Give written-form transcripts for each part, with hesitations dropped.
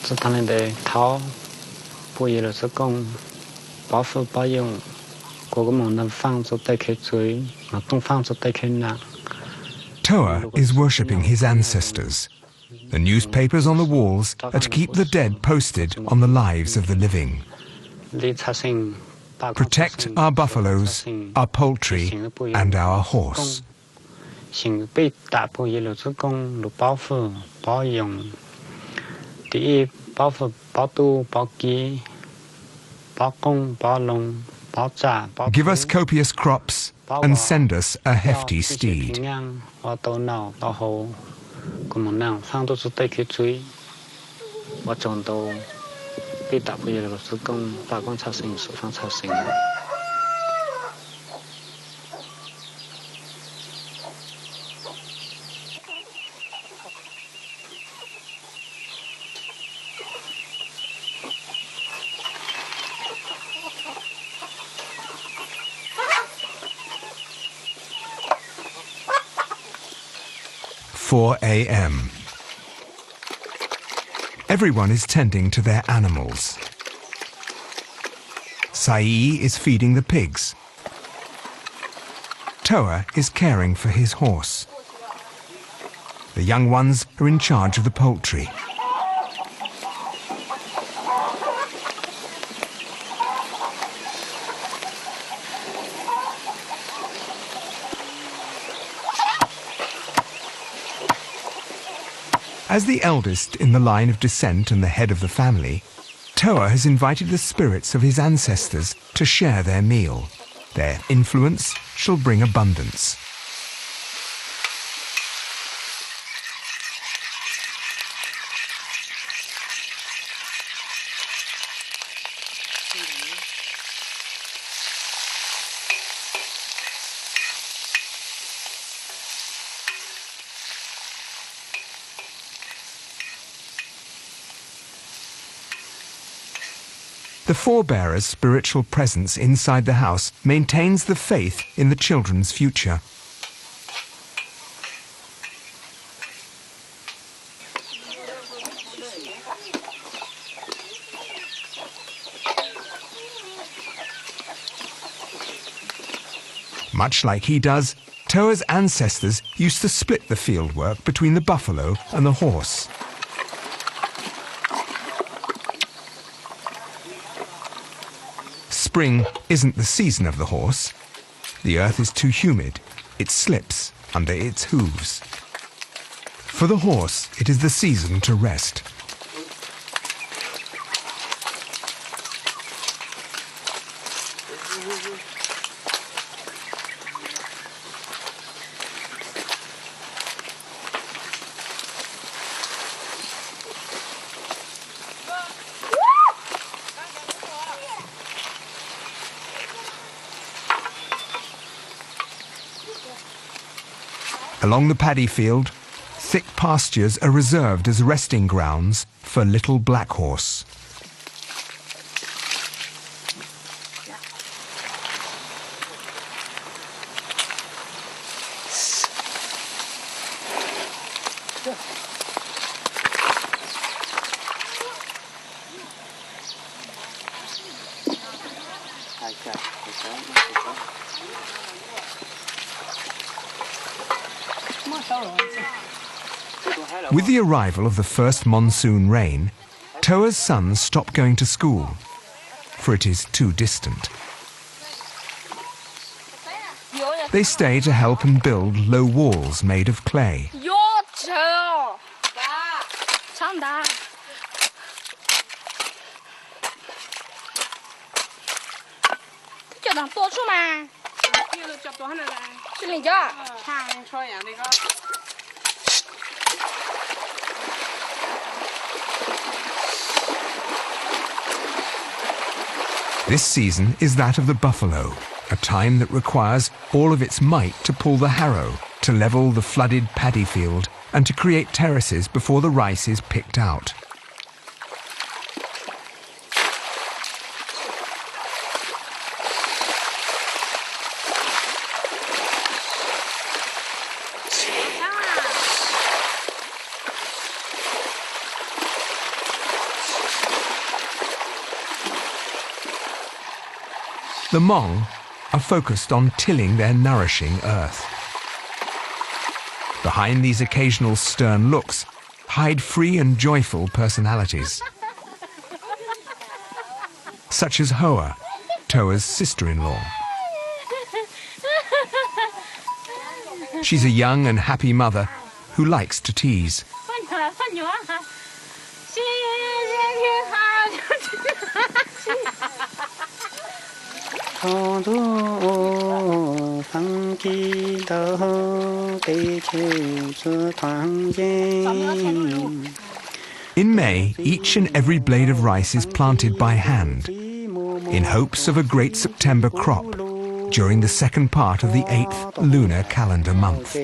是他们的头，不也是讲保护保养，各个门能放出带开嘴，嘛东放出带开那。 Toa is worshipping his ancestors. The newspapers on the walls are to keep the dead posted on the lives of the living. Protect our buffaloes, our poultry, and our horse. Give us copious crops and send us a hefty steed. "4 a.m. Everyone is tending to their animals. Sai is feeding the pigs. Toa is caring for his horse. The young ones are in charge of the poultry. As the eldest in the line of descent and the head of the family, Toa has invited the spirits of his ancestors to share their meal. Their influence shall bring abundance. The forebearer's spiritual presence inside the house maintains the faith in the children's future. Much like he does, Toa's ancestors used to split the field work between the buffalo and the horse. Spring isn't the season of the horse. The earth is too humid. It slips under its hooves. For the horse, it is the season to rest. Along the paddy field, thick pastures are reserved as resting grounds for Little Black Horse. With the arrival of the first monsoon rain, Toa's sons stop going to school, for it is too distant. They stay to help and build low walls made of clay. This season is that of the buffalo, a time that requires all of its might to pull the harrow, to level the flooded paddy field, and to create terraces before the rice is picked out. The Hmong are focused on tilling their nourishing earth. Behind these occasional stern looks hide free and joyful personalities, such as Hoa, Toa's sister-in-law. She's a young and happy mother who likes to tease. In May, each and every blade of rice is planted by hand in hopes of a great September crop during the second part of the 8th lunar calendar month.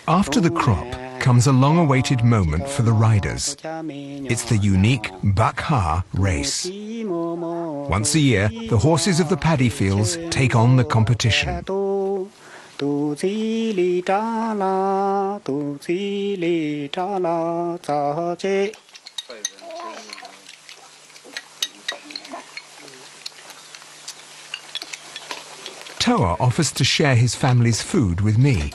After the crop comes a long-awaited moment for the riders. It's the unique Bakha race. Once a year, the horses of the paddy fields take on the competition. Toa offers to share his family's food with me.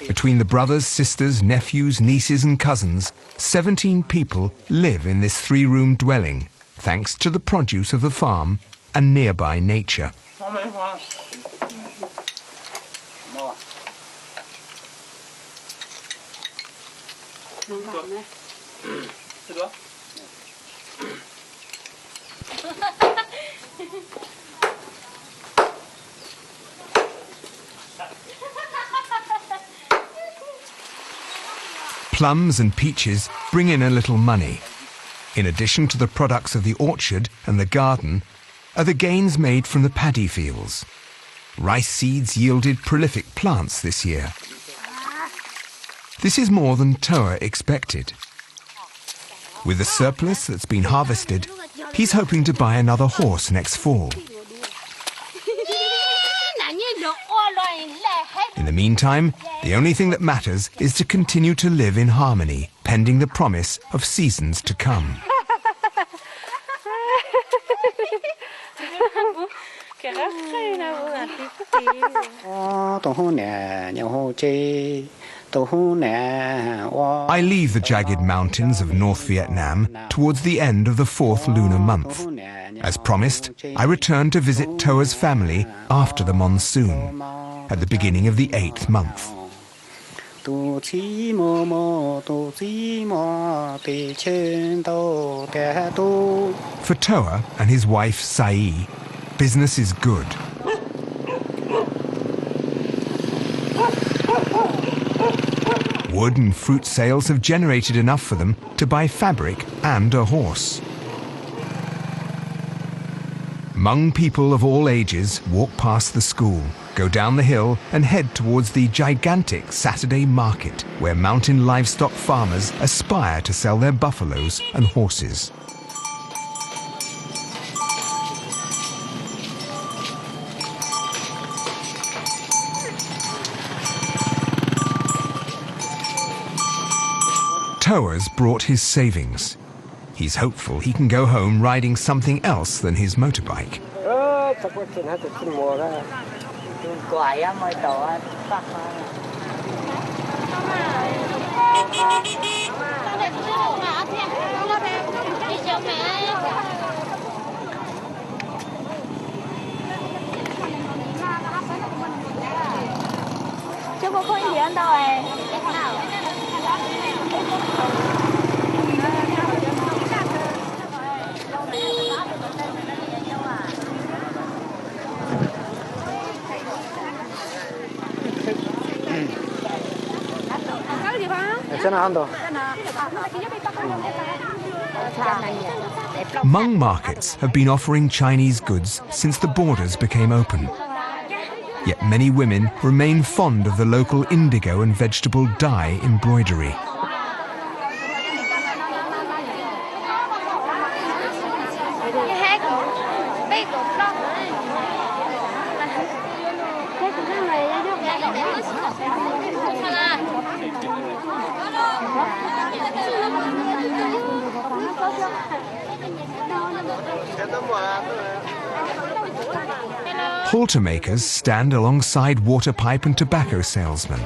Between the brothers, sisters, nephews, nieces and cousins, 17 people live in this 3-room dwelling, thanks to the produce of the farm and nearby nature. Plums and peaches bring in a little money. In addition to the products of the orchard and the garden, are the gains made from the paddy fields. Rice seeds yielded prolific plants this year. This is more than Toa expected. With the surplus that's been harvested, he's hoping to buy another horse next fall. In the meantime, the only thing that matters is to continue to live in harmony, pending the promise of seasons to come. I leave the jagged mountains of North Vietnam towards the end of the 4th lunar month. As promised, I return to visit Toa's family after the monsoon, at the beginning of the 8th month. For Toa and his wife Sai, business is good. Wood and fruit sales have generated enough for them to buy fabric and a horse. Hmong people of all ages walk past the school, go down the hill and head towards the gigantic Saturday market, where mountain livestock farmers aspire to sell their buffaloes and horses. Toa's brought his savings. He's hopeful he can go home riding something else than his motorbike. Hmong markets have been offering Chinese goods since the borders became open. Yet many women remain fond of the local indigo and vegetable dye embroidery. Halter makers stand alongside water pipe and tobacco salesmen.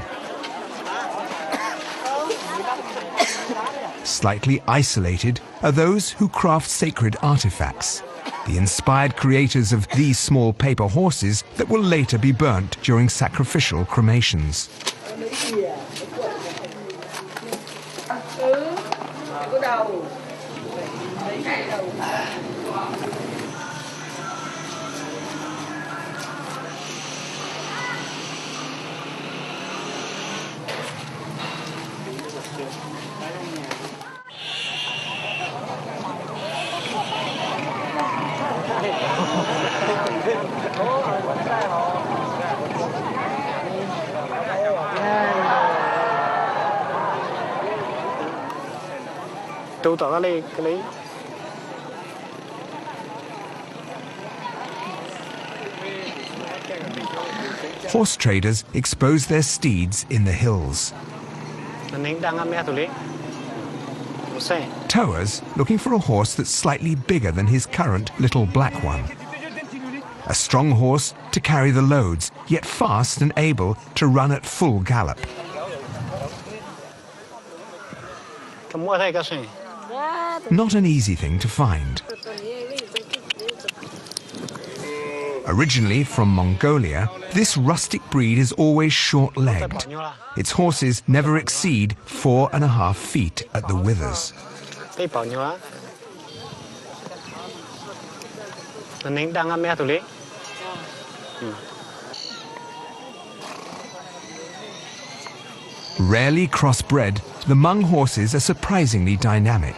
Slightly isolated are those who craft sacred artifacts, the inspired creators of these small paper horses that will later be burnt during sacrificial cremations. Horse traders expose their steeds in the hills. Towers looking for a horse that's slightly bigger than his current little black one. A strong horse to carry the loads, yet fast and able to run at full gallop. Not an easy thing to find. Originally from Mongolia, this rustic breed is always short-legged. Its horses never exceed 4.5 feet at the withers. Rarely crossbred, the Hmong horses are surprisingly dynamic.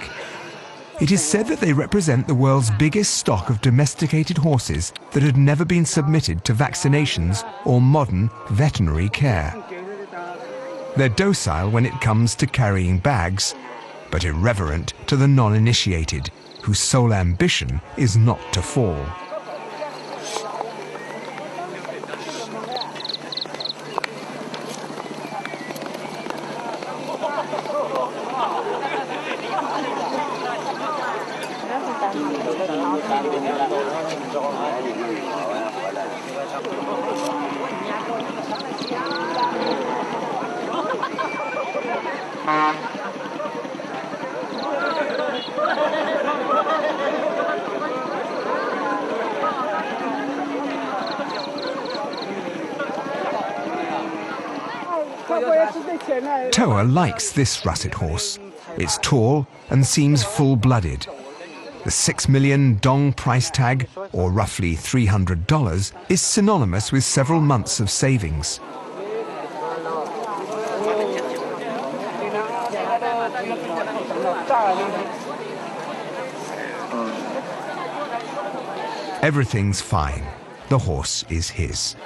It is said that they represent the world's biggest stock of domesticated horses that had never been submitted to vaccinations or modern veterinary care. They're docile when it comes to carrying bags, but irreverent to the non-initiated, whose sole ambition is not to fall. Toa likes this russet horse. It's tall and seems full-blooded. The 6 million dong price tag, or roughly $300, is synonymous with several months of savings. Everything's fine. The horse is his.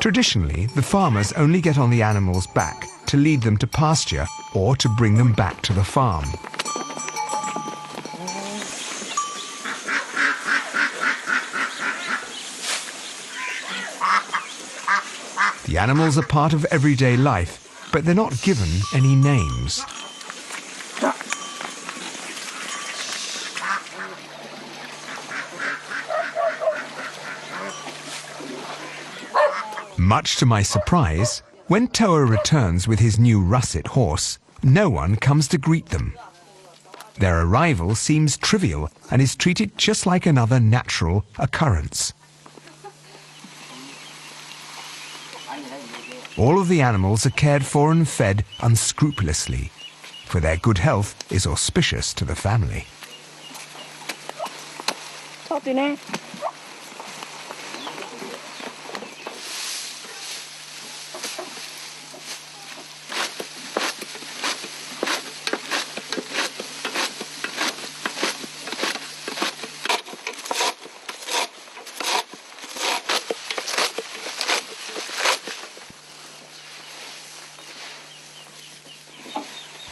Traditionally, the farmers only get on the animals' back to lead them to pasture or to bring them back to the farm. The animals are part of everyday life, but they're not given any names. Much to my surprise, when Toa returns with his new russet horse, no one comes to greet them. Their arrival seems trivial and is treated just like another natural occurrence. All of the animals are cared for and fed unscrupulously. for their good health is auspicious to the family.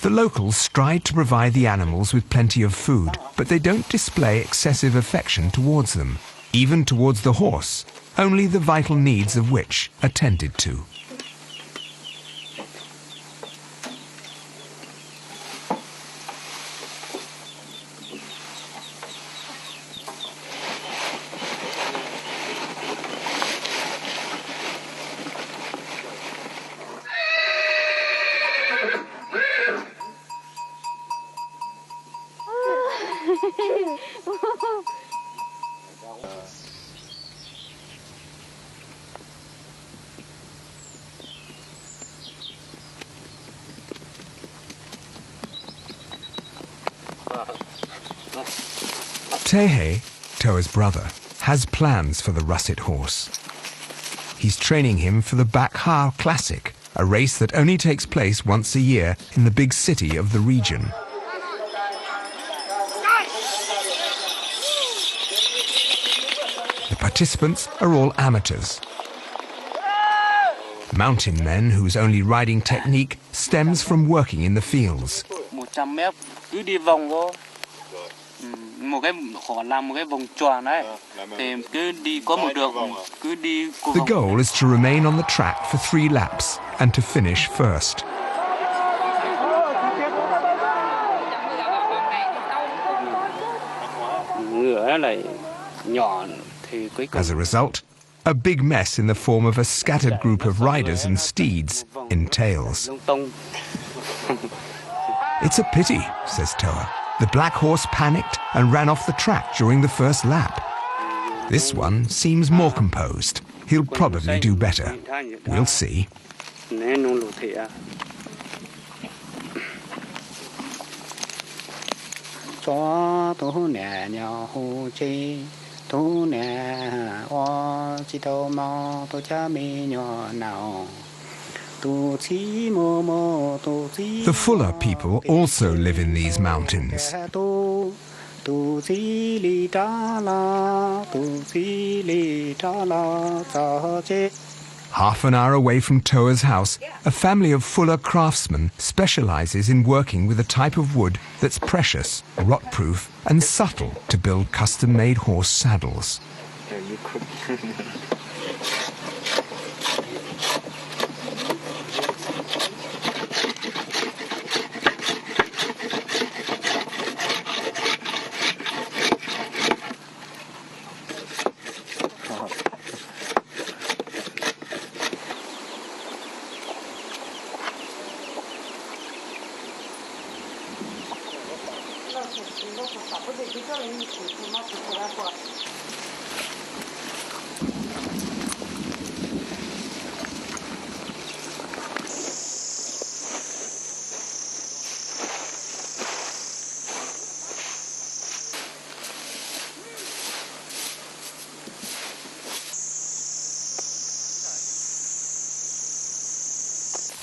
The locals stride to provide the animals with plenty of food, but they don't display excessive affection towards them, even towards the horse, only the vital needs of which are tended to. Tehe, Toa's brother, has plans for the russet horse. He's training him for the Bakhar Classic, a race that only takes place once a year in the big city of the region. The participants are all amateurs. Mountain men whose only riding technique stems from working in the fields. The goal is to remain on the track for 3 laps and to finish first. As a result, a big mess in the form of a scattered group of riders and steeds entails. It's a pity, says Toa. The black horse panicked and ran off the track during the first lap. This one seems more composed. He'll probably do better. We'll see. The Fuller people also live in these mountains. Half an hour away from Toa's house, a family of Fuller craftsmen specializes in working with a type of wood that's precious, rot-proof, and subtle to build custom-made horse saddles.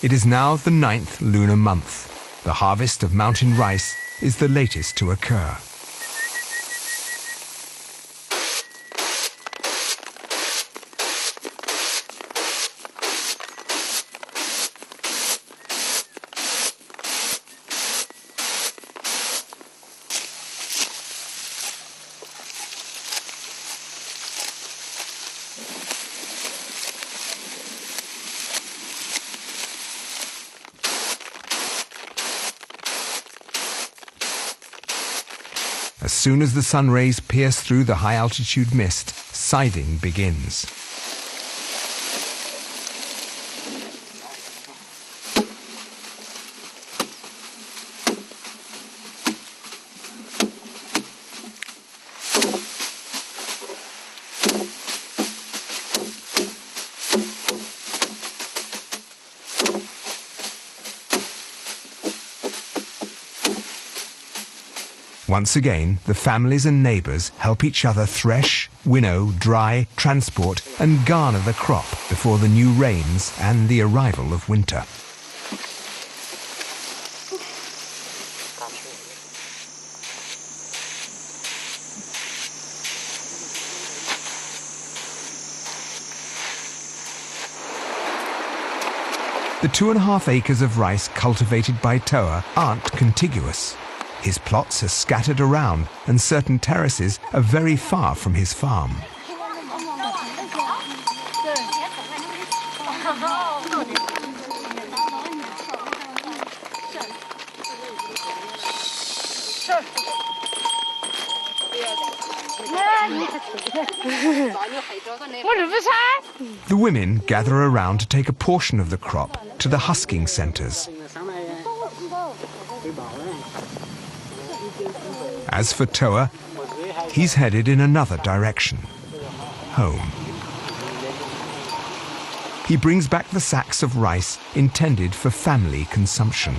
It is now the 9th lunar month. The harvest of mountain rice is the latest to occur. As soon as the sun rays pierce through the high-altitude mist, scything begins. Once again, the families and neighbours help each other thresh, winnow, dry, transport and garner the crop before the new rains and the arrival of winter. The 2.5 acres of rice cultivated by Toa aren't contiguous. His plots are scattered around and certain terraces are very far from his farm. The women gather around to take a portion of the crop to the husking centres. As for Toa, he's headed in another direction, home. He brings back the sacks of rice intended for family consumption.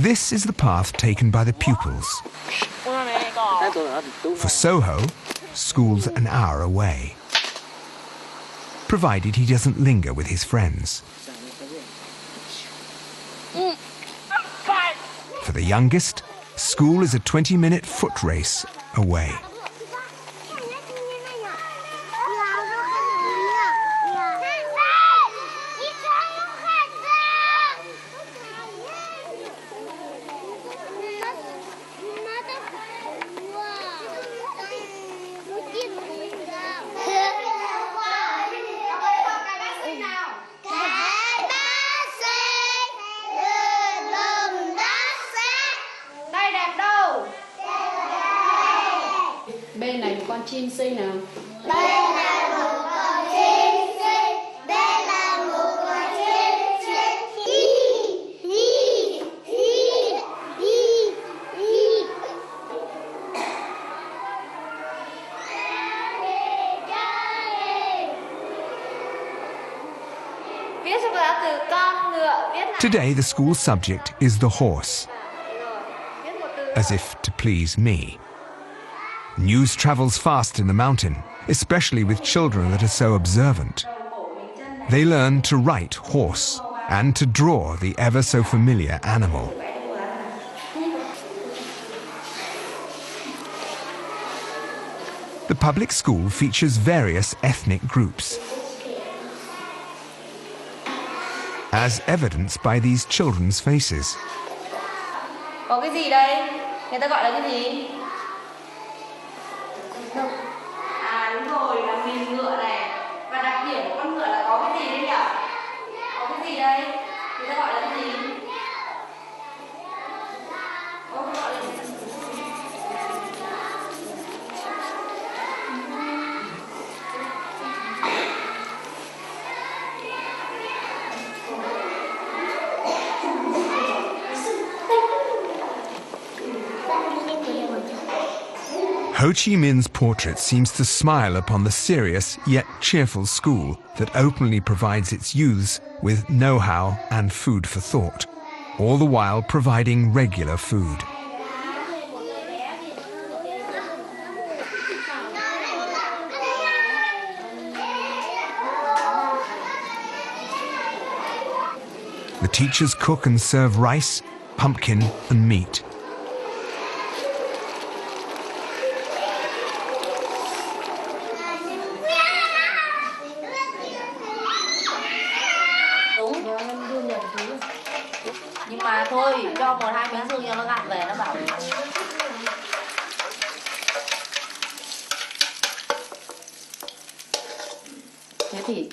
This is the path taken by the pupils. For Soho, school's an hour away, provided he doesn't linger with his friends. For the youngest, school is a 20-minute foot race away. Bên này một con chim xinh nào. Bên này một con chim xinh. Bên này một con chim xinh. Hi, hi, hi, hi, hi. Viết cho bà từ con ngựa viết nào. Today the school subject is the horse, as if to please me. News travels fast in the mountain, especially with children that are so observant. They learn to write horse and to draw the ever so familiar animal. The public school features various ethnic groups, as evidenced by these children's faces. Có cái gì đây? Người ta gọi là cái gì? À đúng rồi, là mình ngựa này. Và đặc điểm của con ngựa là có cái gì đấy nhỉ? Có cái gì đây? Người ta gọi là cái gì? Có cái gọi là gì? Ho Chi Minh's portrait seems to smile upon the serious yet cheerful school that openly provides its youths with know-how and food for thought, all the while providing regular food. The teachers cook and serve rice, pumpkin and meat. Nhưng mà thôi, cho 1-2 miếng xương cho nó gặm về nó bảo. Thế thì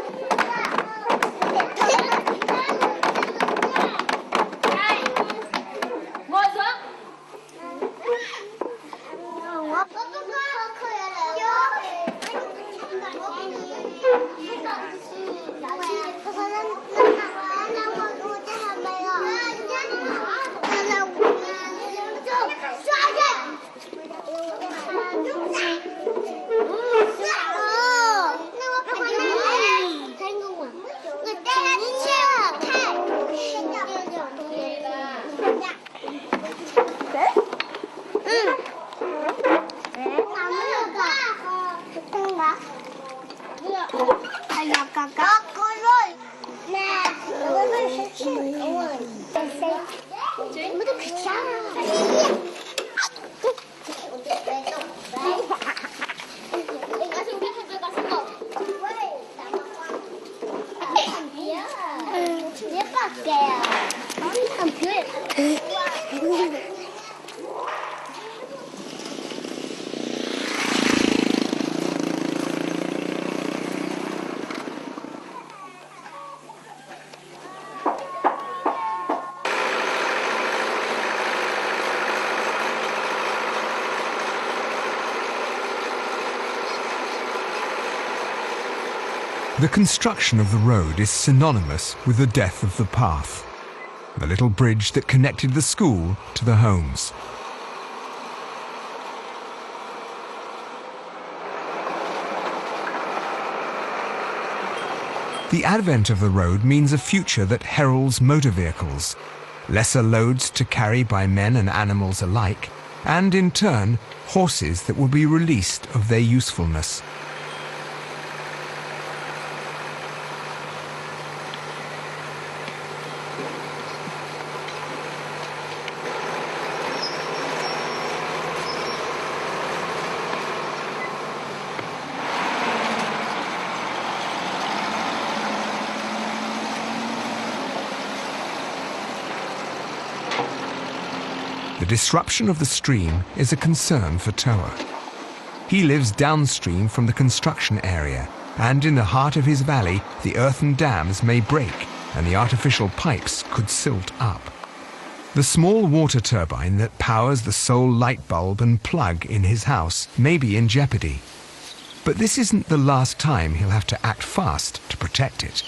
ngồi xuống. The construction of the road is synonymous with the death of the path, the little bridge that connected the school to the homes. The advent of the road means a future that heralds motor vehicles, lesser loads to carry by men and animals alike, and in turn, horses that will be released of their usefulness. The disruption of the stream is a concern for Toa. He lives downstream from the construction area, and in the heart of his valley, the earthen dams may break and the artificial pipes could silt up. The small water turbine that powers the sole light bulb and plug in his house may be in jeopardy. But this isn't the last time he'll have to act fast to protect it.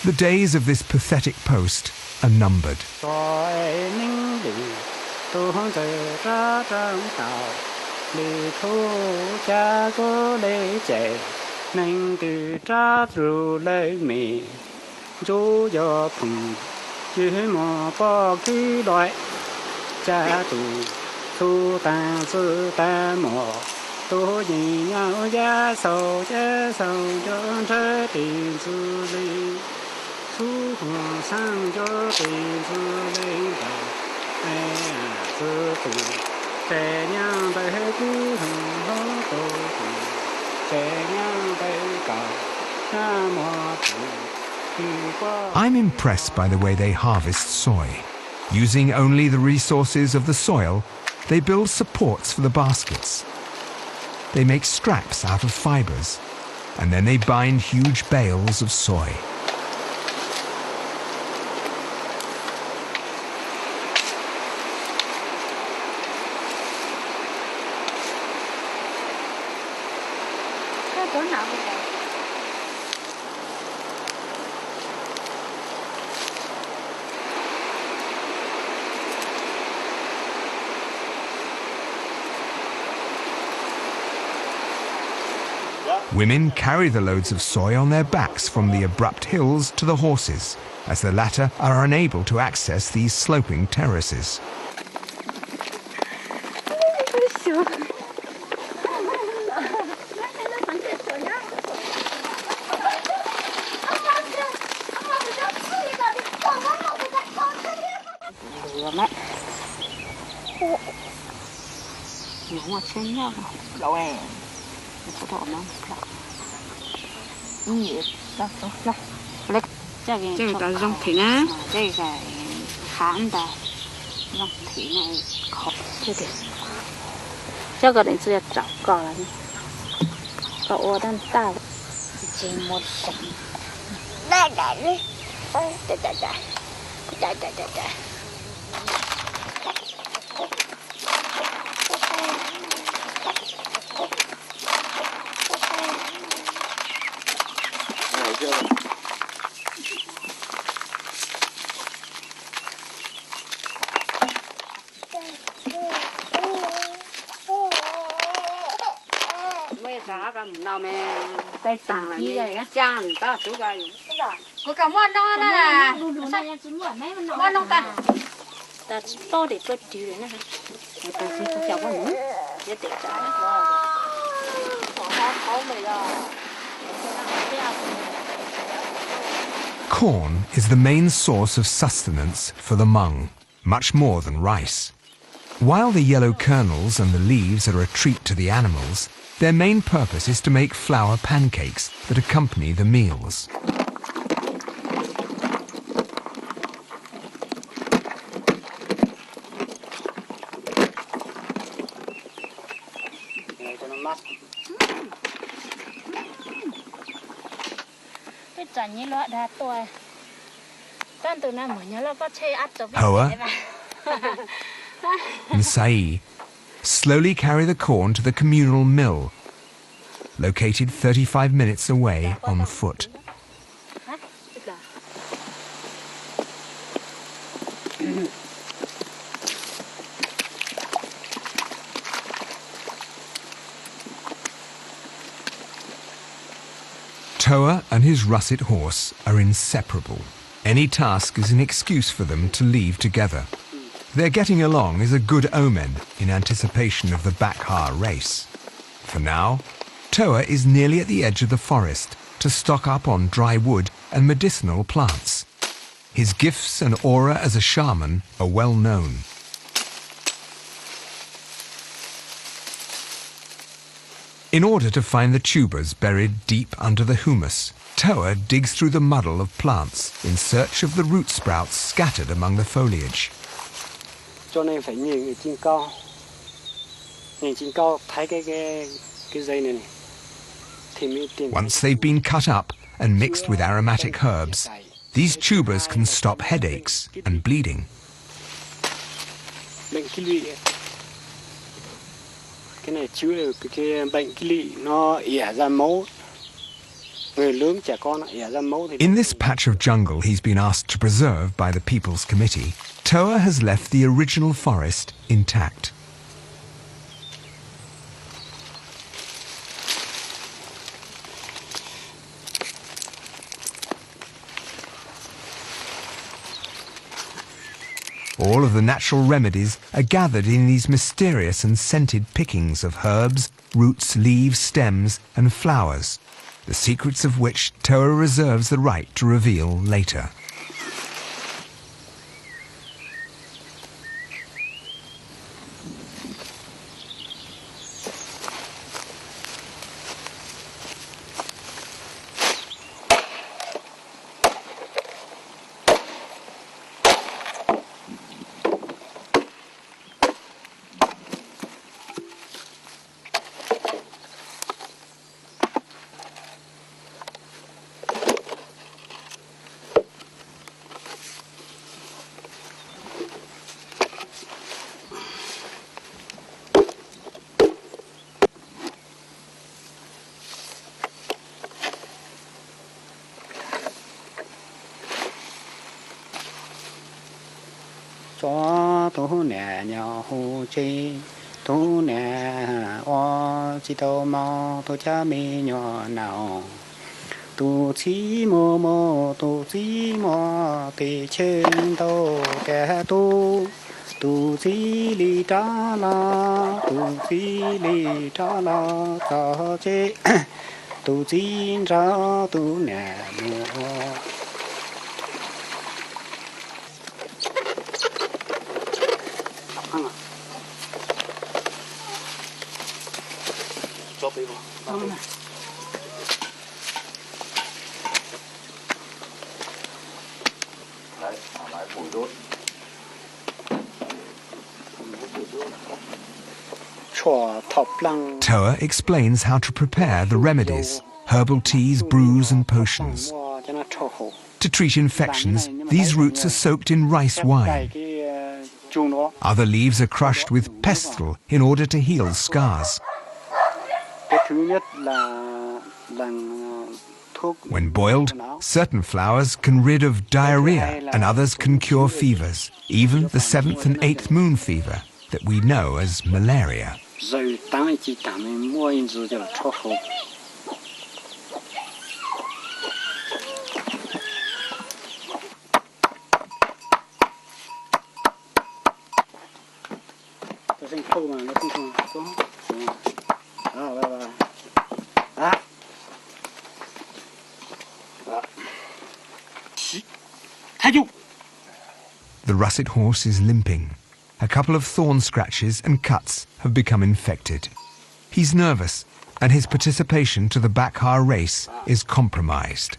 The days of this pathetic post are numbered. cha tu thu ta sư ta mò tu nhìn nhau giá sầu cho thế tiền sư đi thu hoàng sang cho tiền sư đi ai sư tu trẻ nhau tới cú thằng hó tu trẻ nhau tới cầu cha mò tu. I'm impressed by the way they harvest soy. Using only the resources of the soil, they build supports for the baskets. They make straps out of fibers, and then they bind huge bales of soy. Women carry the loads of soy on their backs from the abrupt hills to the horses, as the latter are unable to access these sloping terraces. Cái ta rong thịt á, cái khám ta rong thịt này khó thế thì, chắc cái này sẽ chọc cỏ là cỏ ô đang ta chỉ một sợi. Đây đây đây. Nào mẹ tay tàng là như vậy á, cha người ta chú gầy. Có cả món đó là món nông ta. Ta to để tôi chịu đấy nè. Người ta sẽ có chậu quá nữa. Để để trả đó. Khó mày rồi. Corn is the main source of sustenance for the Hmong, much more than rice. While the yellow kernels and the leaves are a treat to the animals, their main purpose is to make flour pancakes that accompany the meals. Hoa and Sai slowly carry the corn to the communal mill, located 35 minutes away on foot. Toa and his russet horse are inseparable. Any task is an excuse for them to leave together. Their getting along is a good omen in anticipation of the Bakhar race. For now, Toa is nearly at the edge of the forest to stock up on dry wood and medicinal plants. His gifts and aura as a shaman are well known. In order to find the tubers buried deep under the humus, Toa digs through the muddle of plants in search of the root sprouts scattered among the foliage. Cho nên phải nhìn trên cao thấy cái dây này thì mới tìm. Once they've been cut up and mixed with aromatic herbs, these tubers can stop headaches and bleeding. Bệnh ký lụy, cái này chữa cái bệnh ký lụy nó ỉa ra máu. Người lớn trẻ con ỉa ra máu thì. In this patch of jungle he's been asked to preserve by the People's Committee, Toa has left the original forest intact. All of the natural remedies are gathered in these mysterious and scented pickings of herbs, roots, leaves, stems, and flowers, the secrets of which Toa reserves the right to reveal later. cho tu nè nhau hu chi tu nè o chi tô mò tu cha mi nhỏ nào tu chi mò ti chen tô kẻ tu chi li cha la cho chi tu chi ra tu nè mua Toa explains how to prepare the remedies, herbal teas, brews and potions. To treat infections, these roots are soaked in rice wine. Other leaves are crushed with pestle in order to heal scars. When boiled, certain flowers can rid of diarrhea and others can cure fevers, even the 7th and 8th moon fever that we know as malaria. The russet horse is limping. A couple of thorn scratches and cuts have become infected. He's nervous, and his participation to the Bakhar race is compromised.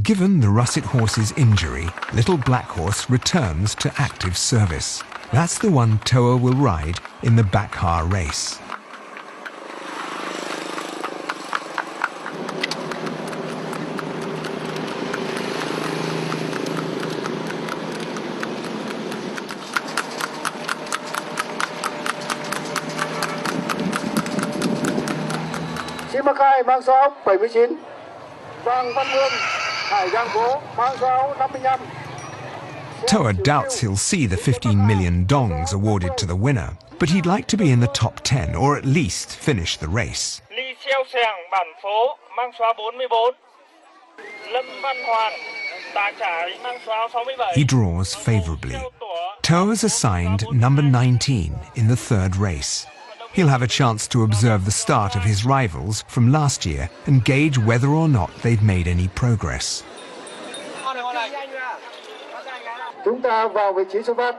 Given the russet horse's injury, Little Black Horse returns to active service. That's the one Toa will ride in the Bakhar race. Mang số ốc 79, Vàng Văn Hương, Hải Giang Phố, mang số ốc 55. Toa doubts he'll see the 15 million dongs awarded to the winner, but he'd like to be in the top 10 or at least finish the race. Ly Xeo Sàng, bản phố, mang số 44. Lâm Văn Hoàn, Tà Trải, mang số 67. He draws favourably. Toa's assigned number 19 in the third race. He'll have a chance to observe the start of his rivals from last year and gauge whether or not they've made any progress. Chúng ta vào vị trí xuất phát.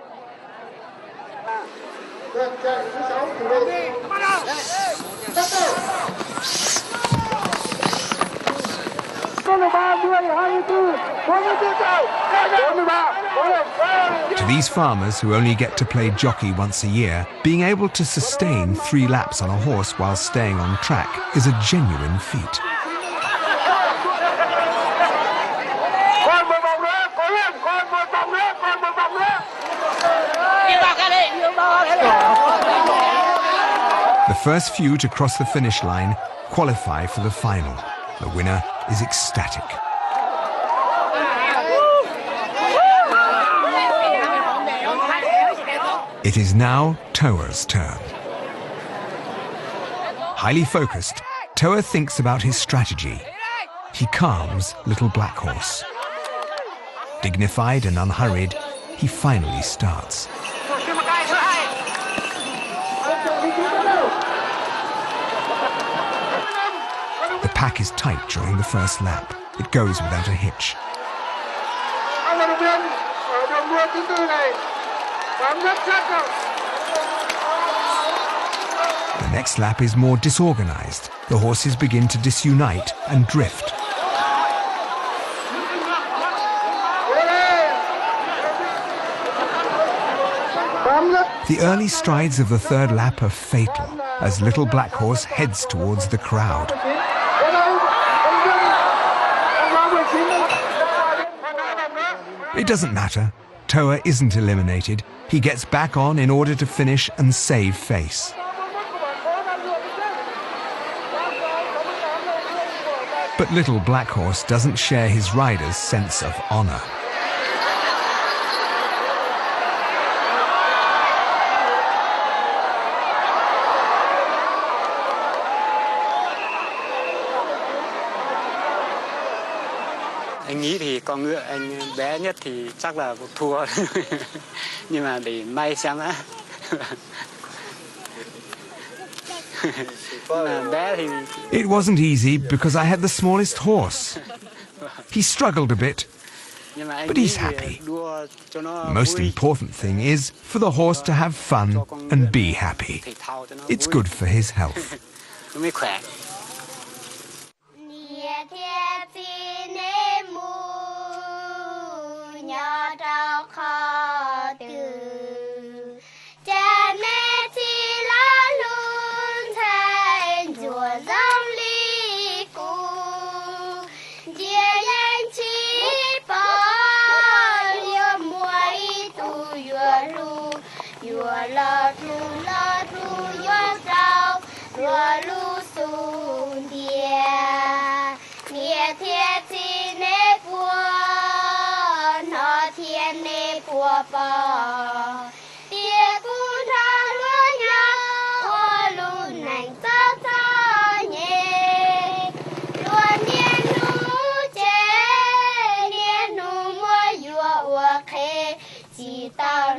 To these farmers who only get to play jockey once a year, being able to sustain 3 laps on a horse while staying on track is a genuine feat. The first few to cross the finish line qualify for the final. The winner is ecstatic. It is now Toa's turn. Highly focused, Toa thinks about his strategy. He calms Little Black Horse. Dignified and unhurried, he finally starts. The pack is tight during the first lap. It goes without a hitch. The next lap is more disorganized. The horses begin to disunite and drift. The early strides of the third lap are fatal as Little Black Horse heads towards the crowd. It doesn't matter. Toa isn't eliminated. He gets back on in order to finish and save face. But Little Black Horse doesn't share his rider's sense of honor. Anh nghĩ thì con ngựa anh bé nhất thì chắc là cuộc thua. Nhưng mà để may xem đã. It wasn't easy because I had the smallest horse. He struggled a bit, but he's happy. The most important thing is for the horse to have fun and be happy. It's good for his health. Tao